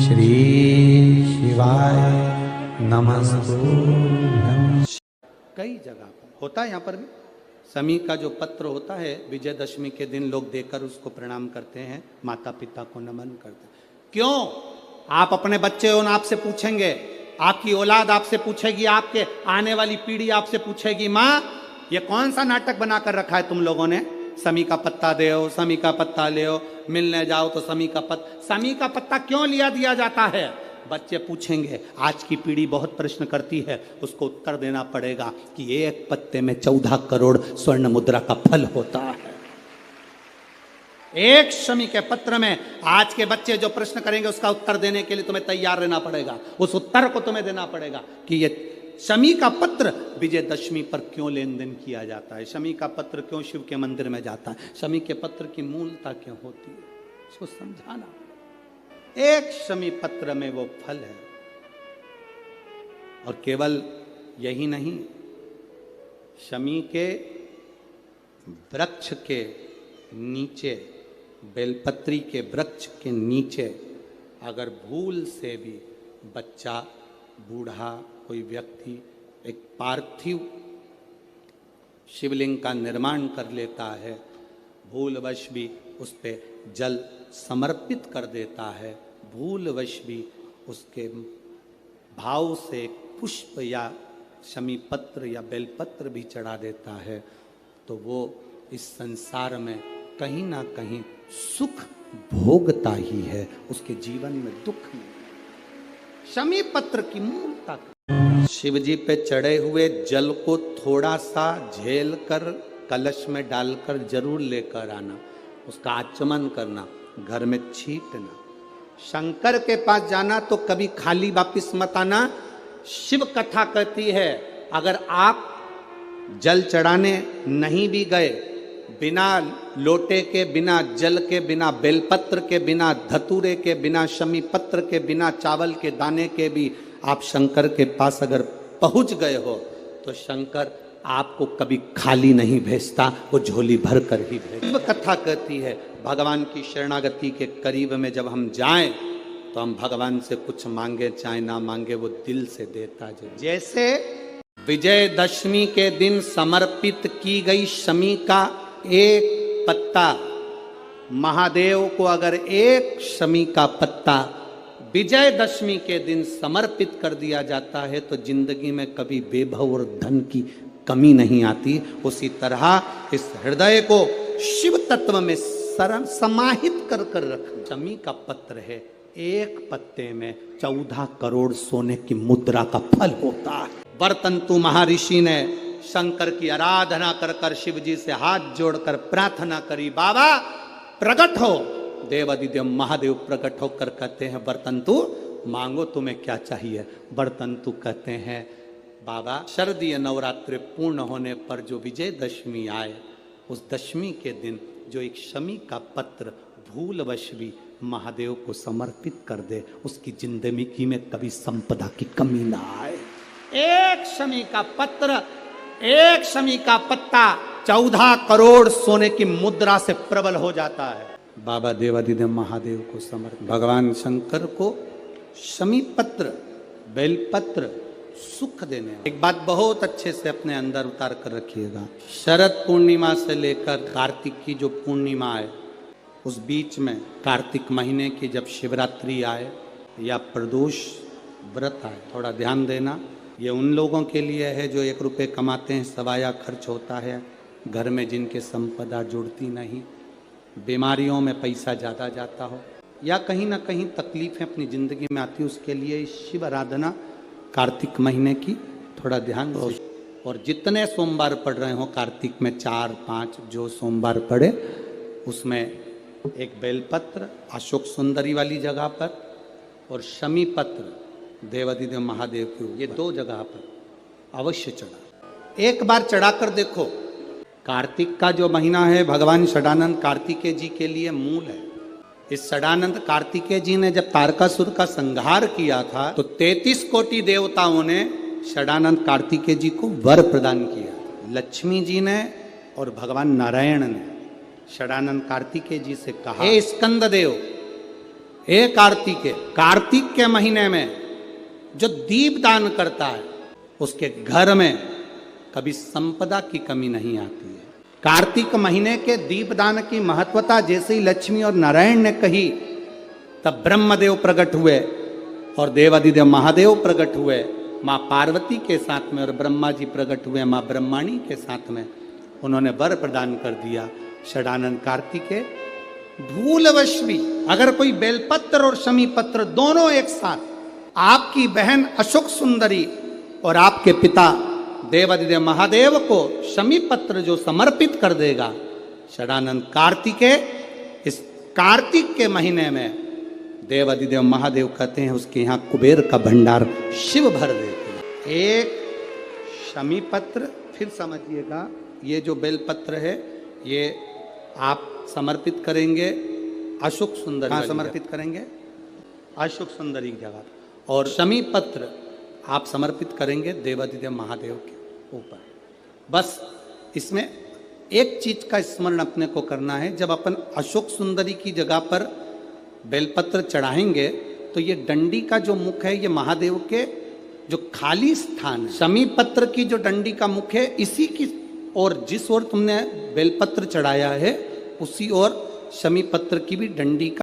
श्री शिवाय नमस्तुभ्यं। कई जगह पर होता है, यहाँ पर भी शमी का जो पत्र होता है विजयदशमी के दिन लोग देकर उसको प्रणाम करते हैं, माता पिता को नमन करते हैं। क्यों? आप अपने बच्चे हो, आपसे पूछेंगे, आपकी औलाद आपसे पूछेगी, आपके आने वाली पीढ़ी आपसे पूछेगी, माँ ये कौन सा नाटक बनाकर रखा है तुम लोगों ने? शमी का पत्ता दे, शमी का पत्ता ले, मिलने जाओ तो शमी का पत्ता क्यों लिया दिया जाता है? बच्चे पूछेंगे, आज की पीढ़ी बहुत प्रश्न करती है, उसको उत्तर देना पड़ेगा कि एक पत्ते में 14 करोड़ स्वर्ण मुद्रा का फल होता है। एक शमी के पत्र में आज के बच्चे जो प्रश्न करेंगे उसका उत्तर देने के लिए तुम्हें तैयार रहना पड़ेगा। उस उत्तर को तुम्हें देना पड़ेगा कि ये शमी का पत्र विजयदशमी पर क्यों लेन देन किया जाता है, शमी का पत्र क्यों शिव के मंदिर में जाता है, शमी के पत्र की मूलता क्यों होती है, इसको समझाना। एक शमी पत्र में वो फल है। और केवल यही नहीं, शमी के वृक्ष के नीचे, बेलपत्री के वृक्ष के नीचे अगर भूल से भी बच्चा, बूढ़ा, कोई व्यक्ति एक पार्थिव शिवलिंग का निर्माण कर लेता है, भूलवश भी उस पे जल समर्पित कर देता है, भूलवश भी उसके भाव से पुष्प या शमी पत्र या बेलपत्र भी चढ़ा देता है, तो वो इस संसार में कहीं ना कहीं सुख भोगता ही है, उसके जीवन में दुख नहीं। शमी पत्र की मूलता, शिव जी पे चढ़े हुए जल को थोड़ा सा झेल कर कलश में डालकर जरूर लेकर आना, उसका आचमन करना, घर में छींटना। शंकर के पास जाना तो कभी खाली वापिस मत आना। शिव कथा कहती है, अगर आप जल चढ़ाने नहीं भी गए, बिना लोटे के, बिना जल के, बिना बेलपत्र के, बिना धतूरे के, बिना शमी पत्र के, बिना चावल के दाने के भी आप शंकर के पास अगर पहुंच गए हो तो शंकर आपको कभी खाली नहीं भेजता, वो झोली भर कर ही भेजता। कथा कहती है, भगवान की शरणागति के करीब में जब हम जाएं तो हम भगवान से कुछ मांगे चाहे ना मांगे, वो दिल से देता है। जैसे विजयदशमी के दिन समर्पित की गई शमी का एक पत्ता, महादेव को अगर एक शमी का पत्ता विजयदशमी के दिन समर्पित कर दिया जाता है तो जिंदगी में कभी बेभव और धन की कमी नहीं आती। उसी तरह इस हृदय को शिव तत्व में समाहित कर कर रख। शमी का पत्र है, एक पत्ते में 14 करोड़ सोने की मुद्रा का फल होता है। वर्तंतु महर्षि ने शंकर की आराधना कर कर शिव जी से हाथ जोड़कर प्रार्थना करी, बाबा प्रकट हो। देवादिदेव महादेव प्रकट होकर कहते हैं, वर्तंतु मांगो तुम्हें क्या चाहिए। वर्तंतु कहते हैं, बाबा शरदीय नवरात्रि पूर्ण होने पर जो विजयदशमी आए, उस दशमी के दिन जो एक शमी का पत्र भूलवश भी महादेव को समर्पित कर दे, उसकी जिंदगी में कभी संपदा की कमी ना आए। एक शमी का पत्र, एक शमी का पत्ता 14 करोड़ सोने की मुद्रा से प्रबल हो जाता है। बाबा देवादिदेव महादेव को समर्पित, भगवान शंकर को शमी पत्र, बेलपत्र सुख देने। एक बात बहुत अच्छे से अपने अंदर उतार कर रखिएगा, शरद पूर्णिमा से लेकर कार्तिक की जो पूर्णिमा है, उस बीच में कार्तिक महीने की जब शिवरात्रि आए या प्रदोष व्रत आए, थोड़ा ध्यान देना। ये उन लोगों के लिए है जो 1 रुपये कमाते हैं, सवाया खर्च होता है, घर में जिनके संपदा जुड़ती नहीं, बीमारियों में पैसा ज़्यादा जाता हो, या कहीं ना कहीं तकलीफें अपनी ज़िंदगी में आती है, उसके लिए शिव आराधना कार्तिक महीने की थोड़ा ध्यान दो। और जितने सोमवार पढ़ रहे हो कार्तिक में, 4-5 जो सोमवार पढ़े, उसमें एक बेलपत्र अशोक सुंदरी वाली जगह पर और शमी पत्र देवादिदेव महादेव की, ये 2 जगह पर अवश्य चढ़ा। एक बार चढ़ाकर देखो। कार्तिक का जो महीना है भगवान षडानंद कार्तिकेय जी के लिए मूल है। इस षडानंद कार्तिकेय जी ने जब तारकासुर का संहार किया था तो 33 कोटि देवताओं ने षडानंद कार्तिकेय जी को वर प्रदान किया। लक्ष्मी जी ने और भगवान नारायण ने षडानंद कार्तिकेय जी से कहा, हे स्कंद देव, हे कार्तिक के महीने में जो दीप दान करता है उसके घर में कभी संपदा की कमी नहीं आती है। कार्तिक महीने के दीपदान की महत्वता जैसे ही लक्ष्मी और नारायण ने कही तब ब्रह्मदेव प्रकट हुए और देवादिदेव महादेव प्रकट हुए माँ पार्वती के साथ में, और ब्रह्मा जी प्रकट हुए माँ ब्रह्माणी के साथ में। उन्होंने वर प्रदान कर दिया षडानन कार्तिकेय भूलवश भी। अगर कोई बेलपत्र और शमी पत्र दोनों एक साथ आपकी बहन अशोक सुंदरी और आपके पिता देवादिदेव महादेव को शमी पत्र जो समर्पित कर देगा षडानन कार्तिकेय, इस कार्तिक के महीने में देवादिदेव महादेव कहते हैं उसके यहाँ कुबेर का भंडार शिव भर देते हैं। एक शमी पत्र, फिर समझिएगा ये जो बेलपत्र है ये आप समर्पित करेंगे अशोक सुंदरी। हाँ, समर्पित करेंगे अशोक सुंदरी की जगह, और शमी पत्र आप समर्पित करेंगे देवादिदेव महादेव के ऊपर। बस इसमें एक चीज का स्मरण अपने को करना है, जब अपन अशोक सुंदरी की जगह पर बेलपत्र चढ़ाएंगे तो ये डंडी का जो मुख है ये महादेव के जो खाली स्थान है, शमी पत्र की जो डंडी का मुख है इसी की, और जिस ओर तुमने बेलपत्र चढ़ाया है उसी ओर शमी पत्र की भी डंडी का